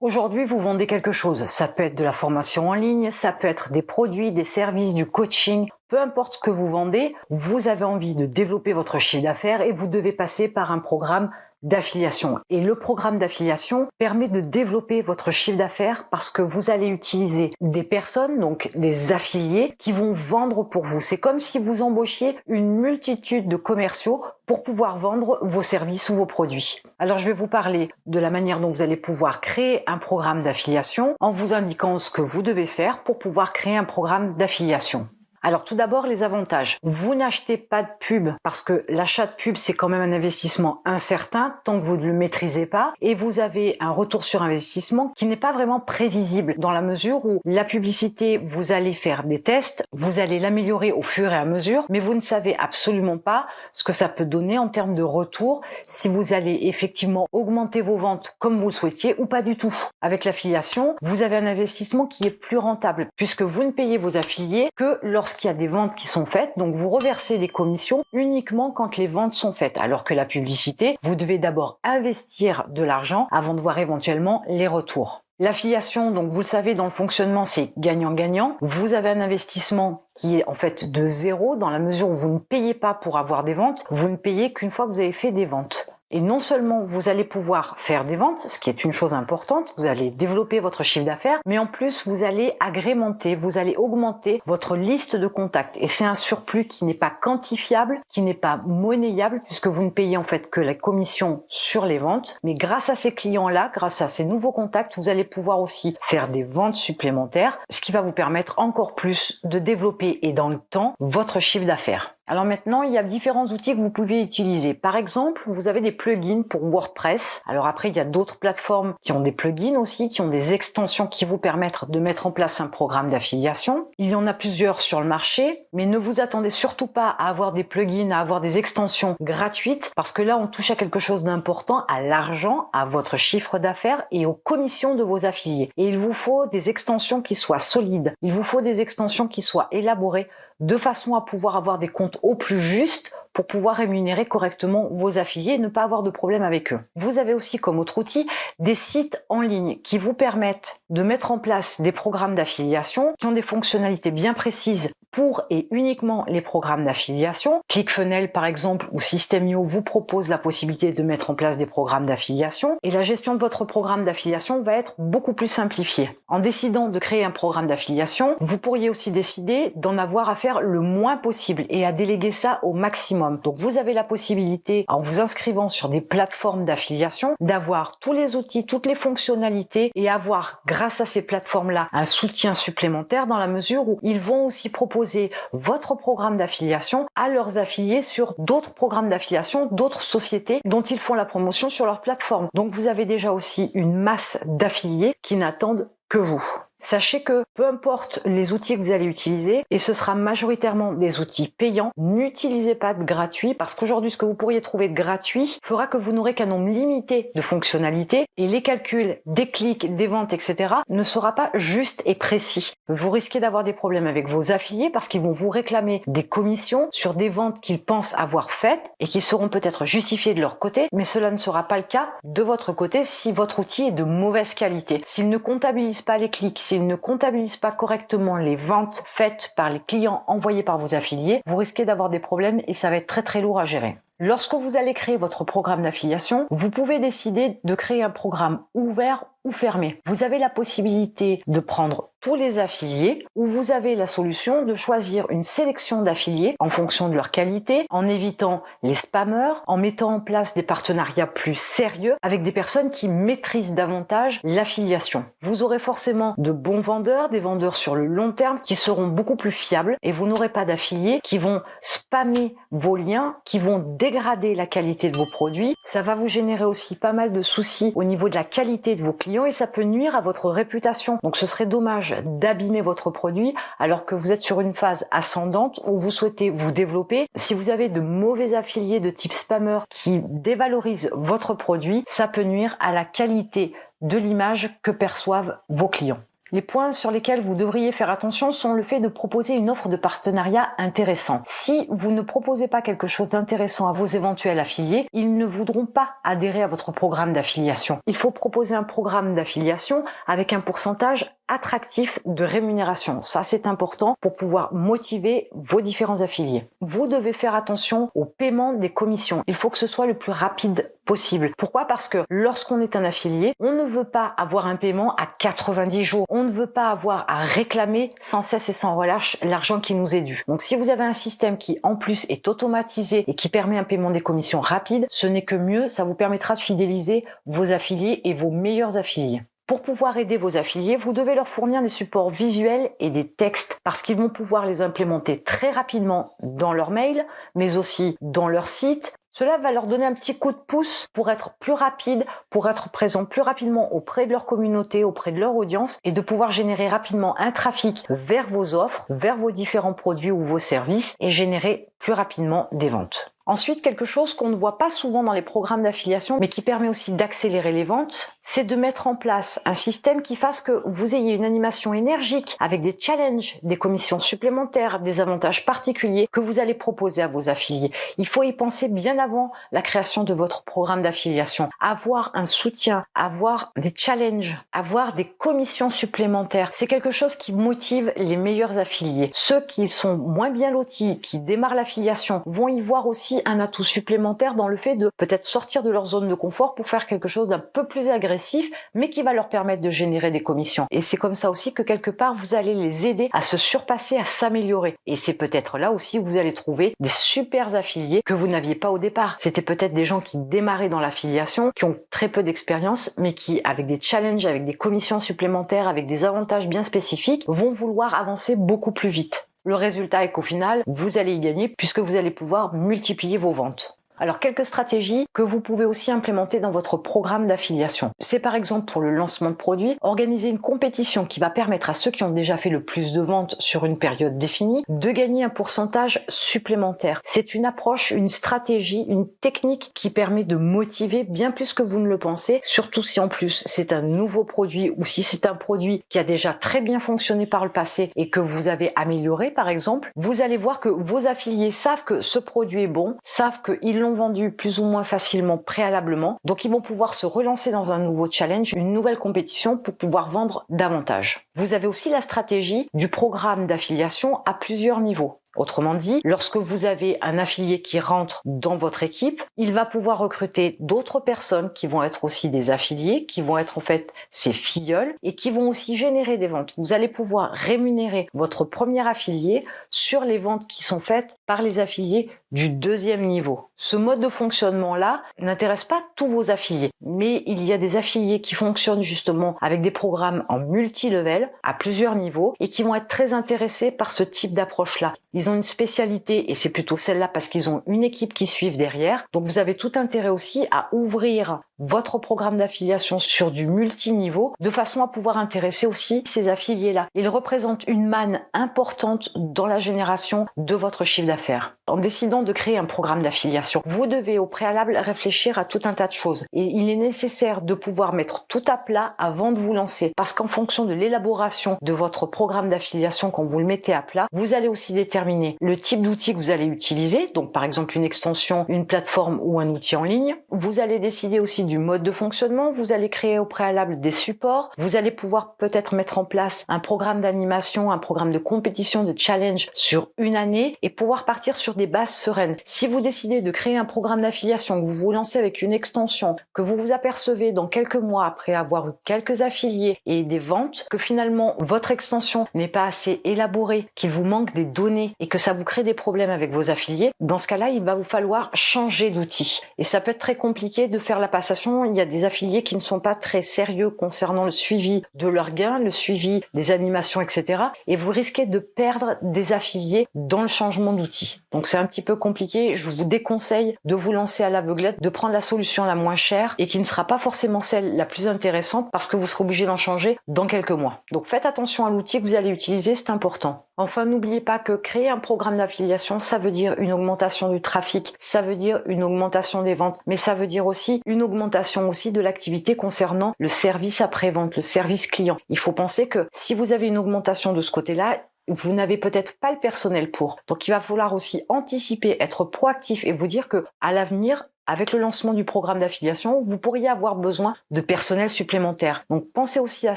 Aujourd'hui, vous vendez quelque chose. Ça peut être de la formation en ligne, ça peut être des produits, des services, du coaching. Peu importe ce que vous vendez, vous avez envie de développer votre chiffre d'affaires et vous devez passer par un programme d'affiliation. Et le programme d'affiliation permet de développer votre chiffre d'affaires parce que vous allez utiliser des personnes, donc des affiliés, qui vont vendre pour vous. C'est comme si vous embauchiez une multitude de commerciaux pour pouvoir vendre vos services ou vos produits. Alors je vais vous parler de la manière dont vous allez pouvoir créer un programme d'affiliation en vous indiquant ce que vous devez faire pour pouvoir créer un programme d'affiliation. Alors tout d'abord, les avantages. Vous n'achetez pas de pub parce que l'achat de pub, c'est quand même un investissement incertain tant que vous ne le maîtrisez pas et vous avez un retour sur investissement qui n'est pas vraiment prévisible dans la mesure où la publicité, vous allez faire des tests, vous allez l'améliorer au fur et à mesure, mais vous ne savez absolument pas ce que ça peut donner en termes de retour, si vous allez effectivement augmenter vos ventes comme vous le souhaitiez ou pas du tout. Avec l'affiliation, vous avez un investissement qui est plus rentable puisque vous ne payez vos affiliés que lorsqu'il y a des ventes qui sont faites, donc vous reversez des commissions uniquement quand les ventes sont faites, alors que la publicité, vous devez d'abord investir de l'argent avant de voir éventuellement les retours. L'affiliation, donc vous le savez, dans le fonctionnement, c'est gagnant-gagnant. Vous avez un investissement qui est en fait de zéro dans la mesure où vous ne payez pas pour avoir des ventes, vous ne payez qu'une fois que vous avez fait des ventes. Et non seulement vous allez pouvoir faire des ventes, ce qui est une chose importante, vous allez développer votre chiffre d'affaires, mais en plus vous allez agrémenter, vous allez augmenter votre liste de contacts. Et c'est un surplus qui n'est pas quantifiable, qui n'est pas monnayable, puisque vous ne payez en fait que la commission sur les ventes. Mais grâce à ces clients-là, grâce à ces nouveaux contacts, vous allez pouvoir aussi faire des ventes supplémentaires, ce qui va vous permettre encore plus de développer et dans le temps votre chiffre d'affaires. Alors maintenant, il y a différents outils que vous pouvez utiliser. Par exemple, vous avez des plugins pour WordPress. Alors après, il y a d'autres plateformes qui ont des plugins aussi, qui ont des extensions qui vous permettent de mettre en place un programme d'affiliation. Il y en a plusieurs sur le marché, mais ne vous attendez surtout pas à avoir des plugins, à avoir des extensions gratuites, parce que là, on touche à quelque chose d'important, à l'argent, à votre chiffre d'affaires et aux commissions de vos affiliés. Et il vous faut des extensions qui soient solides. Il vous faut des extensions qui soient élaborées de façon à pouvoir avoir des comptes au plus juste pour pouvoir rémunérer correctement vos affiliés et ne pas avoir de problème avec eux. Vous avez aussi comme autre outil des sites en ligne qui vous permettent de mettre en place des programmes d'affiliation qui ont des fonctionnalités bien précises pour et uniquement les programmes d'affiliation. ClickFunnels par exemple ou System.io vous propose la possibilité de mettre en place des programmes d'affiliation et la gestion de votre programme d'affiliation va être beaucoup plus simplifiée. En décidant de créer un programme d'affiliation, vous pourriez aussi décider d'en avoir à faire le moins possible et à déléguer ça au maximum. Donc vous avez la possibilité, en vous inscrivant sur des plateformes d'affiliation, d'avoir tous les outils, toutes les fonctionnalités et avoir, grâce à ces plateformes-là, un soutien supplémentaire dans la mesure où ils vont aussi proposer votre programme d'affiliation à leurs affiliés sur d'autres programmes d'affiliation, d'autres sociétés dont ils font la promotion sur leur plateforme. Donc vous avez déjà aussi une masse d'affiliés qui n'attendent que vous. Sachez que peu importe les outils que vous allez utiliser, et ce sera majoritairement des outils payants, n'utilisez pas de gratuit parce qu'aujourd'hui ce que vous pourriez trouver de gratuit fera que vous n'aurez qu'un nombre limité de fonctionnalités et les calculs des clics, des ventes, etc. ne sera pas juste et précis. Vous risquez d'avoir des problèmes avec vos affiliés parce qu'ils vont vous réclamer des commissions sur des ventes qu'ils pensent avoir faites et qui seront peut-être justifiées de leur côté, mais cela ne sera pas le cas de votre côté si votre outil est de mauvaise qualité. S'il ne comptabilise pas les clics, s'il ne comptabilise pas correctement les ventes faites par les clients envoyés par vos affiliés, vous risquez d'avoir des problèmes et ça va être très très lourd à gérer. Lorsque vous allez créer votre programme d'affiliation, vous pouvez décider de créer un programme ouvert ou fermé. Vous avez la possibilité de prendre tous les affiliés ou vous avez la solution de choisir une sélection d'affiliés en fonction de leur qualité, en évitant les spammers, en mettant en place des partenariats plus sérieux avec des personnes qui maîtrisent davantage l'affiliation. Vous aurez forcément de bons vendeurs, des vendeurs sur le long terme qui seront beaucoup plus fiables et vous n'aurez pas d'affiliés qui vont spammer vos liens, qui vont dégrader la qualité de vos produits. Ça va vous générer aussi pas mal de soucis au niveau de la qualité de vos clients et ça peut nuire à votre réputation. Donc ce serait dommage d'abîmer votre produit alors que vous êtes sur une phase ascendante où vous souhaitez vous développer. Si vous avez de mauvais affiliés de type spammer qui dévalorisent votre produit, ça peut nuire à la qualité de l'image que perçoivent vos clients. Les points sur lesquels vous devriez faire attention sont le fait de proposer une offre de partenariat intéressante. Si vous ne proposez pas quelque chose d'intéressant à vos éventuels affiliés, ils ne voudront pas adhérer à votre programme d'affiliation. Il faut proposer un programme d'affiliation avec un pourcentage attractif de rémunération. Ça, c'est important pour pouvoir motiver vos différents affiliés. Vous devez faire attention au paiement des commissions. Il faut que ce soit le plus rapide possible. Pourquoi? Parce que lorsqu'on est un affilié, on ne veut pas avoir un paiement à 90 jours. On ne veut pas avoir à réclamer sans cesse et sans relâche l'argent qui nous est dû. Donc si vous avez un système qui en plus est automatisé et qui permet un paiement des commissions rapide, ce n'est que mieux, ça vous permettra de fidéliser vos affiliés et vos meilleurs affiliés. Pour pouvoir aider vos affiliés, vous devez leur fournir des supports visuels et des textes parce qu'ils vont pouvoir les implémenter très rapidement dans leur mail, mais aussi dans leur site. Cela va leur donner un petit coup de pouce pour être plus rapide, pour être présent plus rapidement auprès de leur communauté, auprès de leur audience et de pouvoir générer rapidement un trafic vers vos offres, vers vos différents produits ou vos services et générer plus rapidement des ventes. Ensuite, quelque chose qu'on ne voit pas souvent dans les programmes d'affiliation, mais qui permet aussi d'accélérer les ventes, c'est de mettre en place un système qui fasse que vous ayez une animation énergique avec des challenges, des commissions supplémentaires, des avantages particuliers que vous allez proposer à vos affiliés. Il faut y penser bien avant la création de votre programme d'affiliation. Avoir un soutien, avoir des challenges, avoir des commissions supplémentaires, c'est quelque chose qui motive les meilleurs affiliés. Ceux qui sont moins bien lotis, qui démarrent l'affiliation, vont y voir aussi un atout supplémentaire dans le fait de peut-être sortir de leur zone de confort pour faire quelque chose d'un peu plus agressif, mais qui va leur permettre de générer des commissions. Et c'est comme ça aussi que quelque part, vous allez les aider à se surpasser, à s'améliorer. Et c'est peut-être là aussi où vous allez trouver des super affiliés que vous n'aviez pas au départ. C'était peut-être des gens qui démarraient dans l'affiliation, qui ont très peu d'expérience, mais qui, avec des challenges, avec des commissions supplémentaires, avec des avantages bien spécifiques, vont vouloir avancer beaucoup plus vite. Le résultat est qu'au final, vous allez y gagner puisque vous allez pouvoir multiplier vos ventes. Alors, quelques stratégies que vous pouvez aussi implémenter dans votre programme d'affiliation. C'est par exemple pour le lancement de produits, organiser une compétition qui va permettre à ceux qui ont déjà fait le plus de ventes sur une période définie de gagner un pourcentage supplémentaire. C'est une approche, une stratégie, une technique qui permet de motiver bien plus que vous ne le pensez, surtout si en plus c'est un nouveau produit ou si c'est un produit qui a déjà très bien fonctionné par le passé et que vous avez amélioré par exemple. Vous allez voir que vos affiliés savent que ce produit est bon, savent qu'ils l'ont vendu plus ou moins facilement préalablement, donc ils vont pouvoir se relancer dans un nouveau challenge, une nouvelle compétition pour pouvoir vendre davantage. Vous avez aussi la stratégie du programme d'affiliation à plusieurs niveaux. Autrement dit, lorsque vous avez un affilié qui rentre dans votre équipe, il va pouvoir recruter d'autres personnes qui vont être aussi des affiliés, qui vont être en fait ses filleuls et qui vont aussi générer des ventes. Vous allez pouvoir rémunérer votre premier affilié sur les ventes qui sont faites par les affiliés du deuxième niveau. Ce mode de fonctionnement-là n'intéresse pas tous vos affiliés, mais il y a des affiliés qui fonctionnent justement avec des programmes en multi-level à plusieurs niveaux et qui vont être très intéressés par ce type d'approche-là. Ils ont une spécialité et c'est plutôt celle-là parce qu'ils ont une équipe qui suit derrière. Donc vous avez tout intérêt aussi à ouvrir votre programme d'affiliation sur du multiniveau de façon à pouvoir intéresser aussi ces affiliés-là. Ils représentent une manne importante dans la génération de votre chiffre d'affaires. En décidant de créer un programme d'affiliation, vous devez au préalable réfléchir à tout un tas de choses. Et il est nécessaire de pouvoir mettre tout à plat avant de vous lancer. Parce qu'en fonction de l'élaboration de votre programme d'affiliation, quand vous le mettez à plat, vous allez aussi déterminer le type d'outil que vous allez utiliser. Donc par exemple une extension, une plateforme ou un outil en ligne. Vous allez décider aussi du mode de fonctionnement. Vous allez créer au préalable des supports. Vous allez pouvoir peut-être mettre en place un programme d'animation, un programme de compétition, de challenge sur une année et pouvoir partir sur des bases sereines. Si vous décidez de créer un programme d'affiliation, que vous vous lancez avec une extension, que vous vous apercevez dans quelques mois après avoir eu quelques affiliés et des ventes, que finalement votre extension n'est pas assez élaborée, qu'il vous manque des données et que ça vous crée des problèmes avec vos affiliés, dans ce cas-là, il va vous falloir changer d'outil. Et ça peut être très compliqué de faire la passation. Il y a des affiliés qui ne sont pas très sérieux concernant le suivi de leurs gains, le suivi des animations, etc. Et vous risquez de perdre des affiliés dans le changement d'outil. Donc c'est un petit peu compliqué, je vous déconseille de vous lancer à l'aveuglette, de prendre la solution la moins chère et qui ne sera pas forcément celle la plus intéressante parce que vous serez obligé d'en changer dans quelques mois. Donc faites attention à l'outil que vous allez utiliser, c'est important. Enfin, n'oubliez pas que créer un programme d'affiliation, ça veut dire une augmentation du trafic, ça veut dire une augmentation des ventes, mais ça veut dire aussi une augmentation aussi de l'activité concernant le service après-vente, le service client. Il faut penser que si vous avez une augmentation de ce côté-là, vous n'avez peut-être pas le personnel pour. Donc il va falloir aussi anticiper, être proactif et vous dire que à l'avenir, avec le lancement du programme d'affiliation, vous pourriez avoir besoin de personnel supplémentaire. Donc pensez aussi à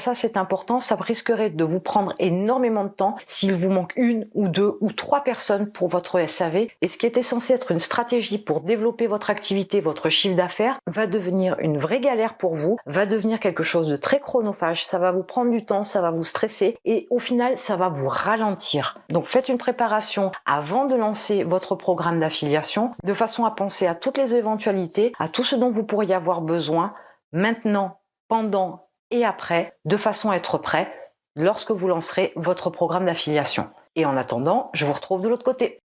ça, c'est important, ça risquerait de vous prendre énormément de temps s'il vous manque 1 ou 2 ou 3 personnes pour votre SAV. Et ce qui était censé être une stratégie pour développer votre activité, votre chiffre d'affaires, va devenir une vraie galère pour vous, va devenir quelque chose de très chronophage, ça va vous prendre du temps, ça va vous stresser et au final, ça va vous ralentir. Donc faites une préparation avant de lancer votre programme d'affiliation de façon à penser à toutes les éventualités, à tout ce dont vous pourriez avoir besoin maintenant, pendant et après, de façon à être prêt lorsque vous lancerez votre programme d'affiliation. Et en attendant, je vous retrouve de l'autre côté.